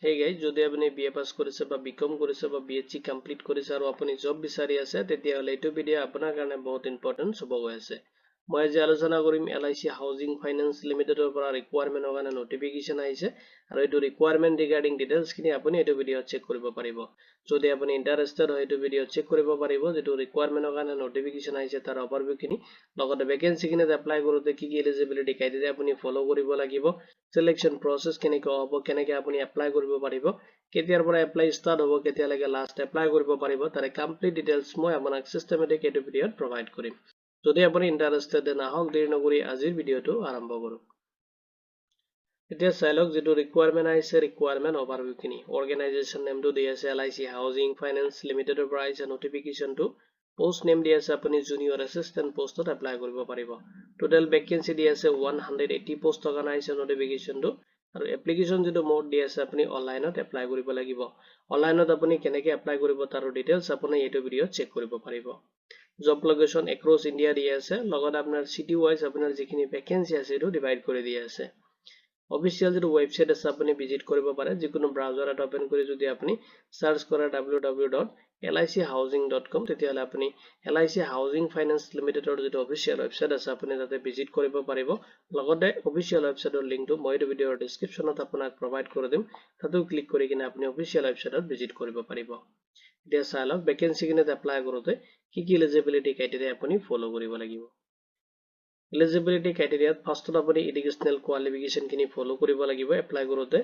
Hey guys, যদি আপনি BA pass কৰিছে বা BCom কৰিছে বা BSc কমপ্লিট কৰিছে আৰু আপুনি জব বিচাৰি আছে তেতিয়াহলে এইটো ভিডিও আপোনাৰ কাৰণে বহুত ইম্পৰ্টেন্ট হ'ব গৈ আছে। মই আজি আলোচনা কৰিম LIC হাউজিং ফাইনেন্স লিমিটেডৰ পৰা ৰিকুৱাৰমেন্টৰ কাৰণে নটিফিকেশন আহিছে আৰু এইটো ৰিকুৱাৰমেন্ট ৰিগাৰ্ডিং ডিটেইলছ খিনি আপুনি এইটো ভিডিওত চেক কৰিব পাৰিব। যদি আপুনি ইন্টাৰেষ্টেড হয় এইটো ভিডিও চেক কৰিব পাৰিব যেটো ৰিকুৱাৰমেন্টৰ কাৰণে নটিফিকেশন আহিছে তাৰ ওভাৰভিউ খিনি লগতে ভ্যাকেন্সি খিনি এপ্লাই কৰোতে কি কি এলিজিবিলিটি ক্ৰাইটেৰিয়া আপুনি ফলো কৰিব লাগিব, সিলেকশন প্ৰসেস কেনেকৈ হ'ব, কেনেকৈ আপুনি এপ্লাই কৰিব পাৰিব, কেতিয়াৰ পৰা এপ্লাই ষ্টাৰ্ট হ'ব, কেতিয়ালৈকে লাষ্ট এপ্লাই কৰিব পাৰিব, তাৰে কমপ্লিট ডিটেইলছ মই আপোনাক সিস্টেমেটিক এইটো ভিডিওত প্ৰভাইড কৰিম। যদি আপুনি ইন্টাৰেষ্টেড দেন আহক দেৰি নকৰি আজিৰ ভিডিওটো আৰম্ভ কৰোঁ। এতিয়া চাই লওক যেটো ৰিকুৱাৰমেন্ট আহিছে ৰিকুৱাৰমেন্ট ওভাৰভিউ খিনি অৰ্গেনাইজেচন নেমটো দি আছে LIC হাউজিং ফাইনেন্স লিমিটেডৰ পৰা আহিছে নটিফিকেশনটো পোষ্ট নেম দি আছে আপুনি জুনিয়ৰ এসিস্ট্যান্ট পোষ্টত এপ্লাই কৰিব পাৰিব। টোটাল ভ্যাকেন্সি দি আছে 180 পোষ্টৰ কাৰণে আহিছে নটিফিকেশনটো আৰু এপ্লিকেশন যেটো মোড দি আছে আপুনি অনলাইনত এপ্লাই কৰিব লাগিব। অনলাইনত আপুনি কেনেকৈ এপ্লাই কৰিব তাৰ ডিটেইলছ আপুনি এইটো ভিডিওত চেক কৰিব পাৰিব। জব লোকেশন এক্ৰছ ইন্ডিয়া দি আছে লগত আপোনাৰ সিটি ওয়াইজ আপোনাৰ যিখিনি ভ্যাকেন্সি আছে এটো ডিভাইড কৰি দিয়া আছে। অফিচিয়েল যেটো ওয়েবসাইট আছে আপুনি ভিজিট কৰিব পাৰে যিকোনো ব্ৰাউজাৰ এটা ওপেন কৰি যদি আপুনি সাৰ্চ কৰে www.lichousing.com তেতিয়াহলে আপুনি LIC হাউজিং ফাইনেন্স লিমিটেডৰ যেটো অফিচিয়েল ওয়েবসাইট আছে আপুনি তাতে ভিজিট কৰিব পাৰিব। লগতে অফিচিয়েল ওয়েবসাইটৰ লিংকটো মই এই ভিডিওৰ ডেসক্ৰিপচনত আপোনাক প্ৰভাইড কৰি দিম, তাতেও ক্লিক কৰি কিনে আপুনি অফিচিয়েল ওয়েবসাইটত ভিজিট কৰিব পাৰিব। এতিয়া চাই লওক ভ্যাকেন্সি কিনে এপ্লাই কৰোতে কি কি এলিজিবিলিটি ক্ৰাইটেৰিয়া আপুনি ফলো কৰিব লাগিব। এলিজিবিলিটি ক্ৰাইটেৰিয়াত ফাৰ্ষ্টত আপুনি এডুকেশনাল কোৱালিফিকেশন খিনি ফলো কৰিব লাগিব এপ্লাই কৰোতে।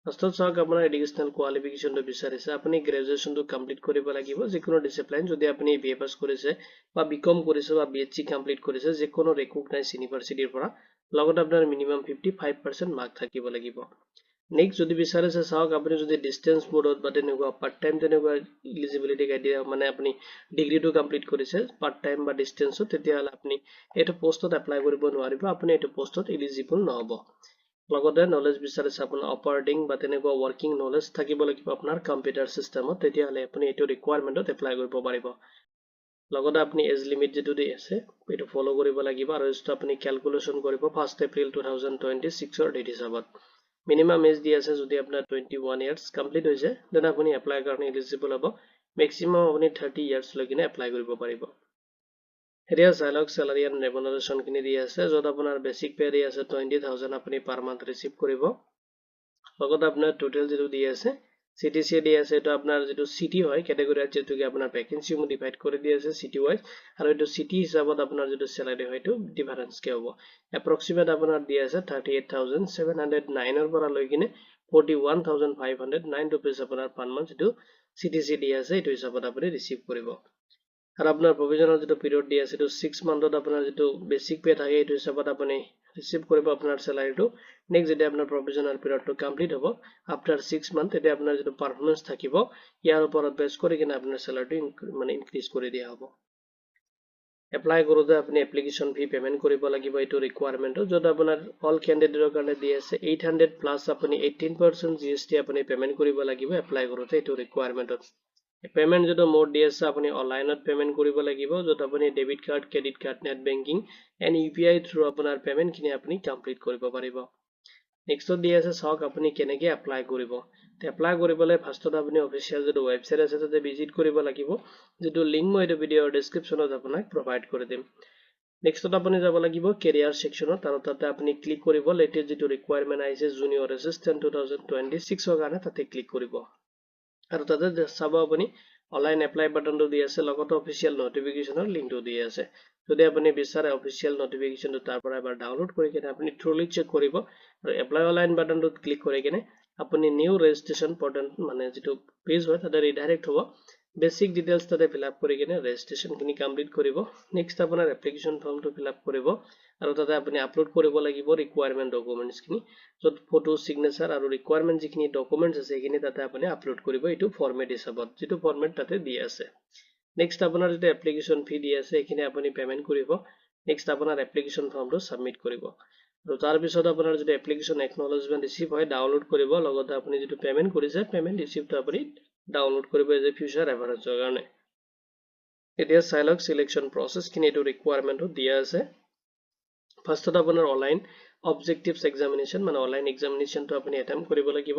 ফাৰ্ষ্টত চাওক আপোনাৰ এডুকেশনাল কোৱালিফিকেশনটো বিচাৰিছে আপুনি গ্ৰেজুৱেচনটো কমপ্লিট কৰিব লাগিব যিকোনো ডিসিপ্লিন যদি আপুনি BA পাস কৰিছে বা BCom কৰিছে বা BSc কমপ্লিট কৰিছে যিকোনো ৰেকগনাইজ ইউনিভাৰ্চিটিৰ পৰা লগত আপোনাৰ মিনিমাম 55% মাৰ্ক থাকিব লাগিব। নেক্সট যদি বিচাৰিছে চাওক আপুনি যদি ডিসটেন্স মোডত বা তেনেকুৱা পাৰ্ট টাইম তেনেকুৱা এলিজিবিলিটি ক্ৰাইটেৰিয়া মানে আপুনি ডিগ্ৰীটো কমপ্লিট কৰিছে পাৰ্ট টাইম বা ডিসটেন্সত তেতিয়াহলে আপুনি এইটো পোষ্টত এপ্লাই কৰিব নোৱাৰিব, আপুনি এইটো পোষ্টত এলিজিবল নহব। লগতে নলেজ বিচাৰিছে আপোনাৰ অপাৰেটিং বা তেনেকুৱা ওয়াৰ্কিং নলেজ থাকিব লাগিব আপোনাৰ কম্পিউটাৰ সিস্টেমত তেতিয়াহলে আপুনি এইটো ৰিকুৱাৰমেন্টত এপ্লাই কৰিব পাৰিব। লগতে আপুনি এজ লিমিট যেটো দি আছে এইটো ফলো কৰিব লাগিব আৰু এজটো আপুনি ক্যালকুলেশন কৰিব 1 এপ্ৰিল 2026 ৰ ডেট হিচাপত। মিনিমাম এজ দি আছে যদি আপোনাৰ 21 ইয়াৰ্স কমপ্লিট হৈছে দেন আপুনি এপ্লাই কাৰণে এলিজিবল হ'ব। মেক্সিমাম আপুনি 30 ইয়াৰ্স লৈকিনে এপ্লাই কৰিব পাৰিব। এতিয়া চাই লওক স্যালাৰি এণ্ড ৰেমুনাৰেশন খিনি দি আছে যত আপোনাৰ বেসিক পে দি আছে 20,000 আপুনি পাৰ মান্থ ৰিসিভ কৰিব। লগতে আপোনাৰ টোটাল যেটো দি আছে CTC দি আছে এটো আপোনাৰ যেটো সিটি হয় ক্যাটাগৰি যেটো কি আপোনাৰ ভ্যাকেন্সি মু ডিভাইড কৰি দি আছে সিটি ওয়াইজ আৰু এটো সিটি হিচাপত আপোনাৰ যেটো স্যালাৰি হয় এটো ডিফাৰেন্স কে হ'ব। এপ্ৰক্সিমেট আপোনাৰ দি আছে 38,709 ৰ পৰা লৈ কিনে 41,509 rupees আপোনাৰ পাৰ মান্থ যেটো CTC দি আছে এটো হিচাপত আপুনি ৰিসিভ কৰিব। আৰু আপোনাৰ প্ৰভিজনাল যেটো পিৰিয়ড দি আছে এটো 6 মান্থত আপোনাৰ যেটো বেসিক পে থাকে এটো হিচাপত আপুনি ৰিসিভ কৰিব আপোনাৰ স্যালাৰিটো। নেক্সট যেতিয়া আপোনাৰ প্ৰভিজনাল পিৰিয়ডটো কমপ্লিট হ'ব আফটাৰ 6 মান্থ তেতিয়া আপোনাৰ যেটো পাৰফৰম্যান্স থাকিব ইয়াৰ ওপৰত বেস কৰি কিনে আপোনাৰ স্যালাৰিটো মানে ইনক্ৰিজ কৰি দিয়া হ'ব। এপ্লাই কৰোতে আপুনি এপ্লিকেশন ফি পেমেন্ট কৰিব লাগিব এইটো ৰিকুৱাৰমেন্টটো যত আপোনাৰ অল ক্যান্ডিডেটৰ কাৰণে দি আছে 800 প্লাস আপুনি 18% GST আপুনি পেমেন্ট কৰিব লাগিব এপ্লাই কৰোতে এইটো ৰিকুৱাৰমেন্টত। পেমেন্ট যেটো মোড দি আছে আপুনি অনলাইনত পেমেন্ট কৰিব লাগিব যত আপুনি debit card, credit card, net banking and UPI through আপোনাৰ পেমেন্ট খিনি আপুনি কমপ্লিট কৰিব পাৰিব। নেক্সটত দি আছে চাওক আপুনি কেনেকৈ এপ্লাই কৰিব। এপ্লাই কৰিবলৈ ফাৰ্ষ্টত আপুনি অফিচিয়েল যেটো ওয়েবসাইট আছে তাতে ভিজিট কৰিব লাগিব যেটো লিংক মই এই ভিডিওৰ ডেসক্ৰিপচনত আপোনাক প্ৰভাইড কৰি দিম। নেক্সটত আপুনি যাব লাগিব কেৰিয়াৰ সেকশনত আৰু তাতে আপুনি ক্লিক কৰিব লেটেষ্ট যেটো ৰিকুৱাৰমেন্ট আহিছে জুনিয়ৰ এসিস্ট্যান্ট 2026 ৰ কাৰণে তাতে ক্লিক কৰিব। আৰু তাতে চাব আপুনি অনলাইন এপ্লাই বাটনটো দি আছে লগতে অফিচিয়েল নটিফিকেশনৰ লিংকটো দি আছে। যদি আপুনি বিচাৰে অফিচিয়েল নটিফিকেশনটো তাৰ পৰা এবাৰ ডাউনলোড কৰি কিনে আপুনি থ্ৰুলি চেক কৰিব আৰু এপ্লাই অনলাইন বাটনটোত ক্লিক কৰি কিনে আপুনি নিউ ৰেজিষ্ট্ৰেচন পৰ্টেল মানে যেটো পেজ হয় তাতে ৰিডাইৰেক্ট হ'ব। বেসিক ডিটেইলছ তাতে ফিল আপ কৰি কিনে ৰেজিষ্ট্ৰেচন খিনি কমপ্লিট কৰিব। নেক্সট আপোনাৰ এপ্লিকেশন ফৰ্মটো ফিল আপ কৰিব আৰু তাতে আপুনি আপলোড কৰিব লাগিব ৰিকুৱাৰমেন্ট ডকুমেন্টছ খিনি যত ফটো, সিগনেচাৰ আৰু ৰিকুৱাৰমেন্ট যিখিনি ডকুমেন্টছ আছে সেইখিনি তাতে আপুনি আপলোড কৰিব এইটো ফৰমেট হিচাপত যেটো ফৰমেট তাতে দি আছে। নেক্সট আপোনাৰ যেটো এপ্লিকেশন ফি দি আছে এইখিনি আপুনি পেমেন্ট কৰিব। নেক্সট আপোনাৰ এপ্লিকেশন ফৰ্মটো সাবমিট কৰিব আৰু তাৰ পিছত আপোনাৰ যেটো এপ্লিকেশন একনলেজমেন্ট ৰিসিভ হয় ডাউনলোড কৰিব লগতে আপুনি যেটো পেমেন্ট কৰিছে পেমেন্ট ৰিসিপ্টটো আপুনি ডাউনলোড কৰিব এজ এ ফিউচাৰ ৰেফাৰেন্সৰ কাৰণে। এতিয়া চাই লওক সিলেকশন প্ৰসেস খিনি এটো ৰিকুৱাৰমেন্টটো দিয়া আছে। ফাৰ্ষ্টত আপোনাৰ অনলাইন অবজেক্টিভছ এক্সামিনেশন মানে অনলাইন এক্সামিনেশনটো আপুনি এটেম্প কৰিব লাগিব।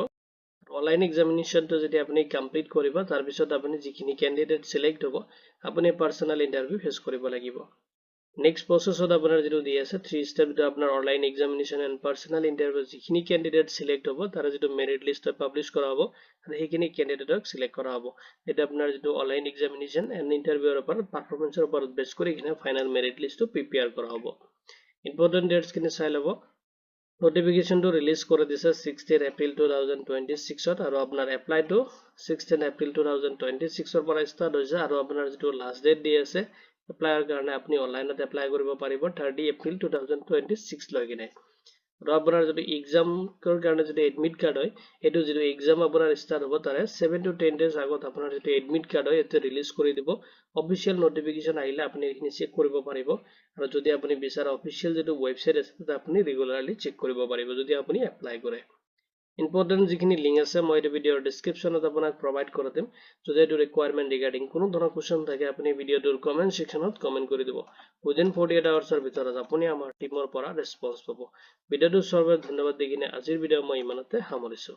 অনলাইন এক্সামিনেশনটো যদি আপুনি কমপ্লিট কৰিব তাৰ পিছত আপুনি যিখিনি ক্যান্ডিডেট সিলেক্ট হ'ব আপুনি পাৰ্সোনাল ইন্টাৰভিউ ফেস কৰিব লাগিব নেক্সট প্ৰসেছত আপোনাৰ যেটো দি আছে 3 স্টেপ যেটো আপোনাৰ online examination and personal interview যিখিনি ক্যান্ডিডেট সিলেক্ট হ'ব তাৰ যেটো মেৰিট লিষ্ট পাবলিশ কৰা হ'ব আৰু সেইখিনি ক্যান্ডিডেটক সিলেক্ট কৰা হ'ব এটা আপোনাৰ যেটো অনলাইন এক্সামিনেশন এন্ড ইন্টাৰভিউৰ ওপৰত পাৰফৰমেন্সৰ ওপৰত বেস কৰি কিনে ফাইনাল মেৰিট লিষ্টটো প্ৰিপেয়াৰ কৰা হ'ব ইম্পৰ্টেন্ট ডেটস খিনি চাই লব Notification to release কৰে দিছে 16 April 2026 ত আৰু আপোনাৰ এপ্লাই টু 16 April 2026 ৰ পৰা ষ্টাৰ্ট হৈছে আৰু আপোনাৰ যেটো লাষ্ট ডেট দি আছে এপ্লাইৰ কাৰণে আপুনি অনলাইনত এপ্লাই কৰিব পাৰিব 30 April 2026 লৈ কিনে আৰু আপোনাৰ যেটো এক্সামৰ কাৰণে যেটো এডমিট কাৰ্ড হয় এটো যেটো এক্সাম আপোনাৰ ষ্টাৰ্ট হ'ব তাৰে 7 to 10 days আগত আপোনাৰ যেটো এডমিট কাৰ্ড হয় এটো ৰিলিজ কৰি দিব অফিশিয়াল নোটিফিকেশন আহিলে আপুনি এখিনি চেক কৰিব পাৰিব আৰু যদি আপুনি বিচাৰে অফিশিয়াল যেটো ওয়েবসাইট আছে তাতে আপুনি ৰেগুলাৰলি চেক কৰিব পাৰিব যদি আপুনি এপ্লাই কৰে ইম্পৰ্টেন্ট যিখিনি লিংক আছে মই এই ভিডিওৰ ডেসক্ৰিপচনত আপোনাক প্ৰভাইড কৰি দিম যদি এটো ৰিকোয়াৰমেন্ট ৰিগাৰ্ডিং কোনো ধৰণৰ কোৱেশ্চন থাকে আপুনি ভিডিওটোৰ কমেন্ট সেকশনত কমেন্ট কৰি দিব উইদিন 48 আৱাৰ্ছৰ ভিতৰত আপুনি আমাৰ টিমৰ পৰা ৰেসপন্স পাব ভিডিওটো চোৱাৰ বাবে ধন্যবাদ দি কিনে আজিৰ ভিডিও মই ইমানতে সামৰিছো